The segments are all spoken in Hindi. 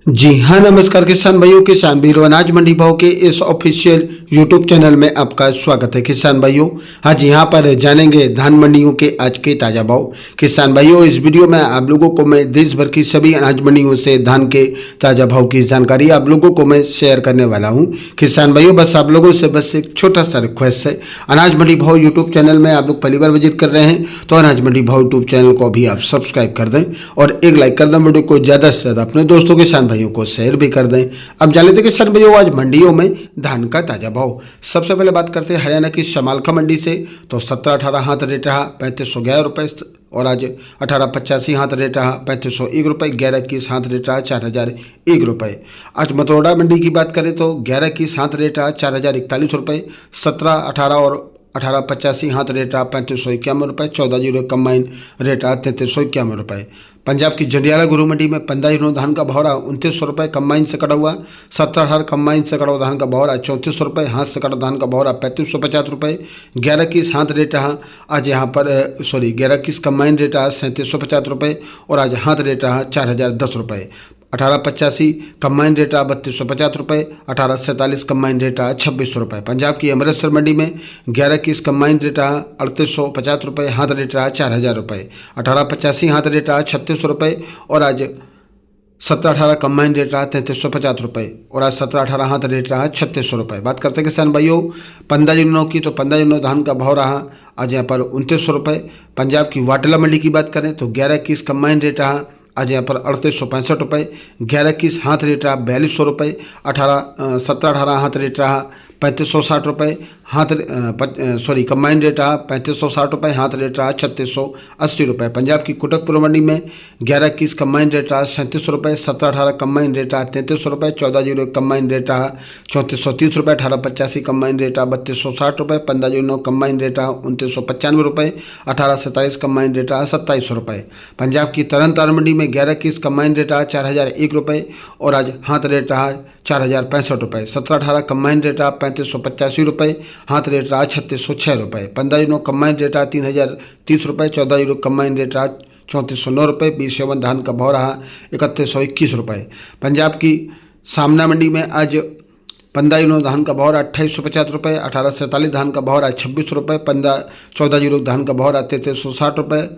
जी हाँ, नमस्कार किसान भाइयों, किसान वीरों, अनाज मंडी भाव के इस ऑफिशियल यूट्यूब चैनल में आपका स्वागत है। किसान भाइयों, आज यहाँ पर जानेंगे धान मंडियों के आज के ताज़ा भाव। किसान भाइयों, इस वीडियो में आप लोगों को मैं देश भर की सभी अनाज मंडियों से धान के ताज़ा भाव की जानकारी आप लोगों को मैं शेयर करने वाला हूँ। किसान भाइयों, बस आप लोगों से बस एक छोटा सा रिक्वेस्ट है, अनाज मंडी भाव यूट्यूब चैनल में आप लोग पहली बार विजिट कर रहे हैं तो अनाज मंडी भाव यूट्यूब चैनल को भी आप सब्सक्राइब कर दें और एक लाइक कर दें। वीडियो को ज़्यादा से ज़्यादा अपने दोस्तों किसान भाइयों को शेयर भी कर दें। अब जान लेते हैं किसान भाइयों आज मंडियों में धान का ताजा भाव। सबसे पहले बात करते हैं हरियाणा की समालखा मंडी से, तो 17-18 हाथ रेट रहा 3511 रुपये और आज 1885 हाथ रेट रहा 3501 रुपये। 11-21 हाथ रेट रहा 4001 रुपये। आज मतोड़ा मंडी की बात करें तो 11-21 हाथ रेट रहा 4041 रुपये। 17-18 और 1885 हाथ रेट रहा 3551 रुपये। 14-0 कंबाइन रेट रहा 3351 रुपये। पंजाब की जंडियाला गुरु मंडी में 15 धान का भाव रहा 2900 रुपये कंबाइन से कटा हुआ। 17-18 कंबाइन से कटा हुआ धान का भाव रहा 3400 रुपये। हाथ से कटा धान का भाव रहा 3550 रुपये। 11-21 हाथ रेट रहा आज यहाँ पर 11-21 कंबाइन रेट रहा 3750 रुपये और आज हाथ रेट रहा 4010 रुपये। 1885 कंबाइन रेट रहा 3250 रुपये। 1847 कंबाइन रेट रहा 2600 रुपये। पंजाब की अमृतसर मंडी में 11-21 कंबाइन रेट रहा 3850 रुपये। हाथ रेट रहा 4000 रुपये। 1885 हाथ रेट रहा 3600 रुपये और आज 17-18 कंबाइन रेट रहा 3350 रुपये और आज 17-18 हाथ रेट रहा 3600 रुपये। बात करते हैं किसान भाइयों 15 जनवरी की, तो 15 जनवरी धान का भाव रहा आज यहाँ पर 2900 रुपये। पंजाब की वाटला मंडी की बात करें तो 11-21 कंबाइन रेट रहा आज यहाँ पर 3865 रुपये। 11-21 हाथ रेट रहा 4200 रुपये। 17-18 हाथ रेट रहा 3560 रुपये। कंबाइन रेट रहा 3560 रुपये। हाथ रेट रहा 3680 रुपये। पंजाब की कोटकपुर मंडी में 11-21 कंबाइन रेट रहा 3700 रुपये। 17-18 कंबाइन रेट रहा 3300 रुपये। 14-0 कंबाइन रेट रहा 3430 रुपये। 1885 कंबाइन रेट रहा 3260 रुपये। 15-0 कंबाइन रेट रहा 2995 रुपये। 1847 कंबाइन रेट रहा 2700 रुपये। पंजाब की तरन तारण मंडी में 11-21 कंबाइन रेट रहा 4001 रुपये और आज हाथ रेट रहा 4065 रुपये। 17-18 कंबाइन रेट रहा 3585 रुपये। हाथ रेट रहा 3606 रुपये। 15 कंबाइन रेट रहा 3030 रुपये। 14 कंबाइन रेट रहा 3409 रुपये। 20 धान का भाव रहा 3121 रुपये। पंजाब की सामना मंडी में आज 15 धान का भाव रहा 2850 रुपये। 1847 धान का भाव रहा 26 रुपये। 14 धान का भाव रहा 3360 रुपये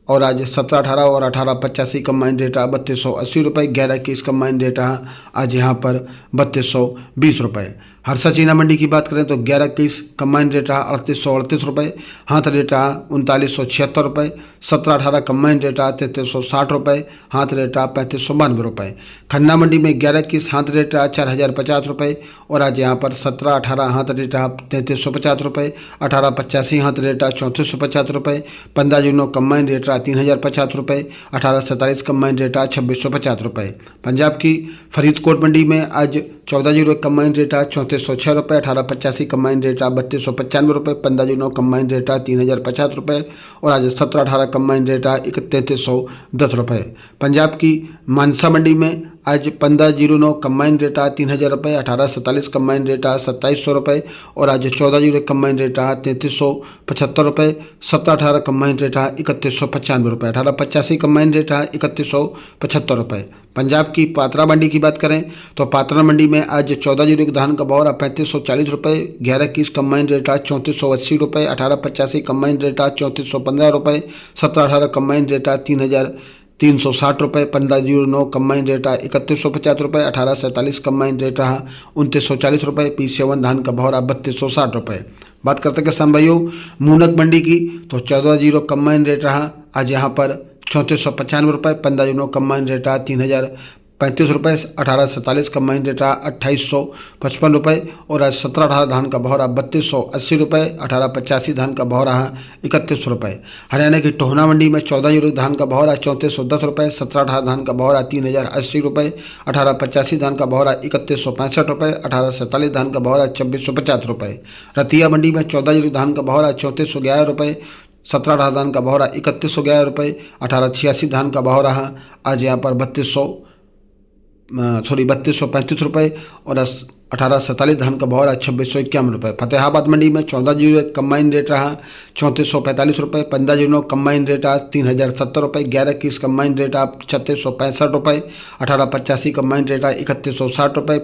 और आज 17-18 और 1885 कंबाइन रेट रहा 3280 रुपये। 11-21 कंबाइन रेट रहा आज यहाँ पर 3220 रुपये। हरसा चीना मंडी की बात करें तो 11-21 कंबाइन रेट रहा 3838 रुपये। हाथ रेट रहा 3976 रुपये। 17-18 कंबाइन रेट रहा 3360 रुपये। हाथ रेट रहा 3592 रुपये। खन्ना मंडी में 11-21 हाथ रेट रहा 4050 रुपये और आज यहाँ पर 17-18 हाथ रेट रहा 3350 रुपये। 1885 हाथ रेट रहा 3450 रुपये। 15 कंबाइन रेट रहा 3050 रुपये। 1847 कंबाइन रेट रहा 2650 रुपये। पंजाब की फरीदकोट मंडी में आज 14 कंबाइन रेट रहा 3406 रुपये। 1885 कंबाइन रेट रहा 3295 रुपये। 15 कंबाइन रेट रहा 3050 रुपये और आज 17-18 कंबाइन रेट रहा 3310 रुपये। पंजाब की मानसा मंडी में आज 15 कंबाइन रेट रहा 3000 रुपये। 1847 कंबाइन रेट रहा 2700 रुपये और आज 14 कंबाइन रेट रहा 3375 रुपये। 17-18 कंबाइन रेट रहा 3195 रुपये। 1885 कंबाइन रेट रहा 3175 रुपये। पंजाब की पात्रा मंडी की बात करें तो पात्रा मंडी में आज 14 धान का भाव रहा 3540 रुपये। 11-21 कंबाइन रेट रहा 3480 रुपये। 1885 कंबाइन रेट रहा 3415 रुपये। 17-18 कंबाइन रेट रहा 3360 रुपये। 15 कंबाइन रेट रहा 3150 रुपये। 1847 कंबाइन रेट रहा 2940 रुपये। P7 धान का भाव रहा 3260 रुपये। बात करते हैं किसान भाइयों मूनक मंडी की, तो 14 कंबाइन रेट रहा आज यहाँ पर 3495 रुपये। 15 कंबाइन रेट रहा 3035 रुपये। 1847 कंबाइन रेट रहा 2855 रुपये और आज 17-18 धान का भाव रहा 3280 रुपये। 1885 धान का भाव रहा 3100 रुपये। हरियाणा की टोहना मंडी में 14 धान का भाव रहा 3410 रुपये। 17-18 धान का भाव रहा 3080 रुपये। 1885 धान का भाव रहा 3165 रुपये। 1847 धान का भाव रहा 2450 रुपये। रतिया मंडी में 14 धान का भाव रहा 3411 रुपये। 17-18 धान का भाव रहा 3111 रुपये। 1886 धान का भाव रहा आज यहाँ पर 3235 रुपये और 1847 धान का भाव रहा 2651 रुपये। फतेहाबाद मंडी में 14 कंबाइन रेट रहा 3445 रुपये। 15 कंबाइन रेट रहा 3070 रुपये। 11-21 कंबाइन रेट रहा 3665 रुपये। 1885 कंबाइन रेट रहा 3160 रुपये।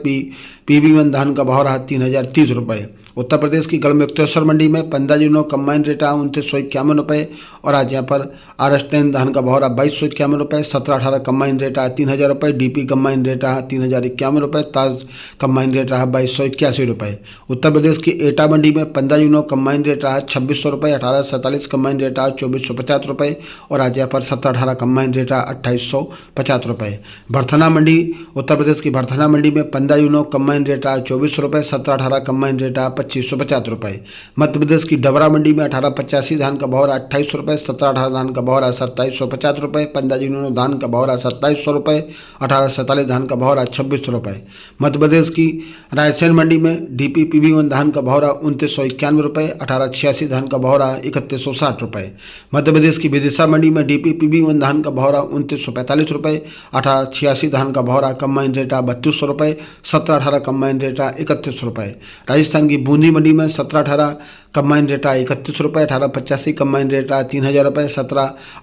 PB1 धान का भाव रहा 3030 रुपये। उत्तर प्रदेश की गढ़मुक्तेश्वर मंडी में 15 कंबाइन रेट रहा 2951 रुपये और आज यहाँ पर RS10 धान का भाव रहा 2251 रुपये। 17-18 कंबाइन रेट रहा 3000 रुपये। DP कंबाइन रेट रहा 3051 रुपये। ताज कंबाइन रेट रहा 2281 रुपये। उत्तर प्रदेश की एटा मंडी में 15 कंबाइन रेट रहा 2600 रुपये। 1847 कंबाइन रेट रहा 2450 रुपये और आज यहाँ पर 17-18 कंबाइन रेट रहा 2850 रुपये। भरथना मंडी उत्तर प्रदेश की भरथना मंडी में 15 कंबाइन रेट रहा 2400 रुपये। 17-18 कंबाइन रेट रहा 2550 रुपये। मध्य प्रदेश की डबरा मंडी में 1885 धान का भाव रहा 2800 रुपये। 17-18 धान का भाव रहा 2750 रुपये। 15 धान का भाव रहा 2700 रुपये। 1847 धान का भाव रहा 2600 रुपये। मध्य प्रदेश की रायसेन मंडी में DP PB1 धान का भाव रहा 2991 रुपये। 1886 धान का भाव रहा 3160 रुपये। मध्य प्रदेश की विदिशा मंडी में DP PB1 धान का भाव रहा 2945 रुपये। 1886 धान का भाव रहा कंबाइन रेट रहा 3200 रुपये। 17-18 कंबाइन रेट रहा 3100 रुपये। राजस्थान की बूंदी मंडी में 17-18 कंबाइन रेट रहा 31 रुपये। 1885 कंबाइन रेट रहा 3000 रुपये।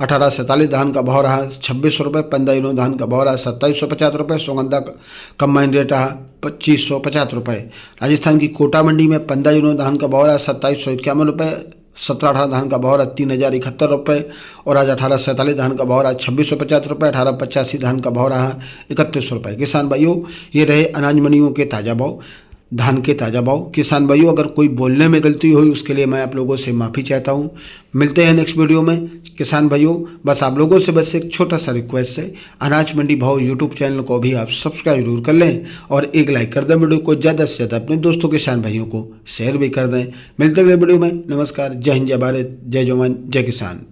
1847 धान का भाव रहा 2600 रुपये। 15 धान का भाव रहा 2750 रुपये। सोगंदा कंबाइन रेट रहा 2550 रुपये। राजस्थान की कोटा मंडी में 15 धान का भाव रहा 2751 रुपये। 17-18 धान का भाव रहा 3071 रुपये और आज 1847 धान का भाव रहा 2650 रुपये। 1885 धान का भाव रहा 3100 रुपये। किसान भाइयों, ये रहे अनाज मंडियों के ताज़ा भाव, धान के ताज़ा भाव। किसान भाइयों, अगर कोई बोलने में गलती हुई उसके लिए मैं आप लोगों से माफ़ी चाहता हूँ। मिलते हैं नेक्स्ट वीडियो में। किसान भाइयों, बस आप लोगों से बस एक छोटा सा रिक्वेस्ट है, अनाज मंडी भाव यूट्यूब चैनल को भी आप सब्सक्राइब जरूर कर लें और एक लाइक कर दें। वीडियो को ज़्यादा से ज़्यादा अपने दोस्तों किसान भाइयों को शेयर भी कर दें। मिलते हैं अगले वीडियो में। नमस्कार, जय हिंद, जय भारत, जय जवान, जय किसान।